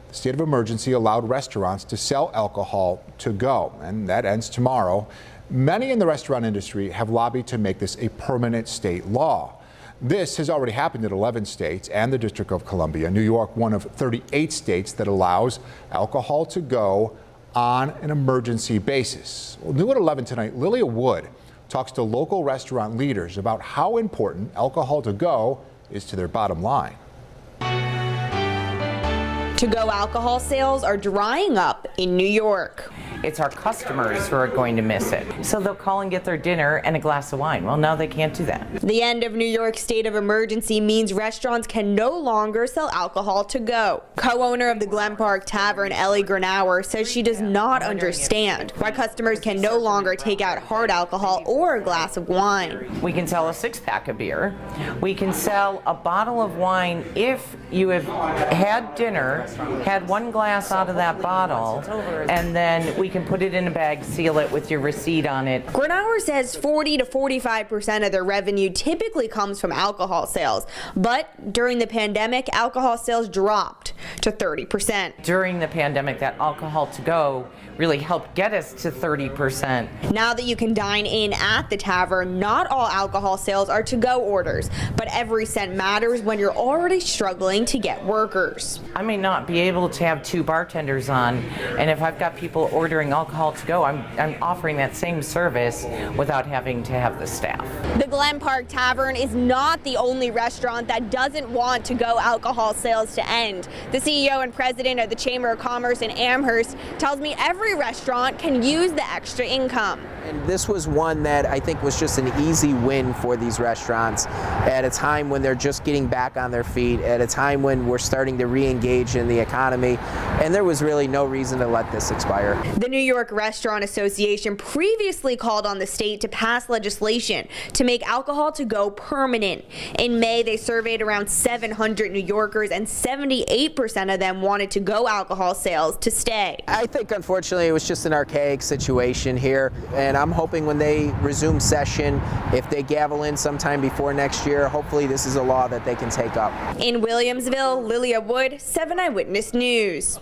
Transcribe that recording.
The state of emergency allowed restaurants to sell alcohol to go, and that ends tomorrow. Many in the restaurant industry have lobbied to make this a permanent state law. This has already happened in 11 states and the District of Columbia. New York, one of 38 states that allows alcohol to go on an emergency basis. Well, new at 11 tonight, Lilia Wood talks to local restaurant leaders about how important alcohol to go is to their bottom line. To-go alcohol sales are drying up in New York. It's our customers who are going to miss it. So they'll call and get their dinner and a glass of wine. Well, now they can't do that. The end of New York's state of emergency means restaurants can no longer sell alcohol to go. Co-owner of the Glen Park Tavern, Ellie Granauer, says she does not understand why customers can no longer take out hard alcohol or a glass of wine. We can sell a 6-pack of beer. We can sell a bottle of wine if you have had dinner, had one glass out of that bottle, and then we can put it in a bag, seal it with your receipt on it. Granauer says 40 to 45% of their revenue typically comes from alcohol sales, but during the pandemic, alcohol sales dropped to 30%. During the pandemic, that alcohol to go really helped get us to 30%. Now that you can dine in at the tavern, not all alcohol sales are to-go orders, but every cent matters when you're already struggling to get workers. I may not be able to have 2 bartenders on, and if I've got people ordering alcohol to go, I'm offering that same service without having to have the staff. The Glen Park Tavern is not the only restaurant that doesn't want to-go alcohol sales to end. The CEO and president of the Chamber of Commerce in Amherst tells me every restaurant can use the extra income. And this was one that I think was just an easy win for these restaurants at a time when they're just getting back on their feet, at a time when we're starting to re-engage in the economy, and there was really no reason to let this expire. The New York Restaurant Association previously called on the state to pass legislation to make alcohol to go permanent. In May, they surveyed around 700 New Yorkers, and 78% of them wanted to-go alcohol sales to stay. I think, unfortunately, it was just an archaic situation here, and I'm hoping when they resume session, if they gavel in sometime before next year, hopefully this is a law that they can take up. In Williamsville, Lilia Wood, 7 Eyewitness News.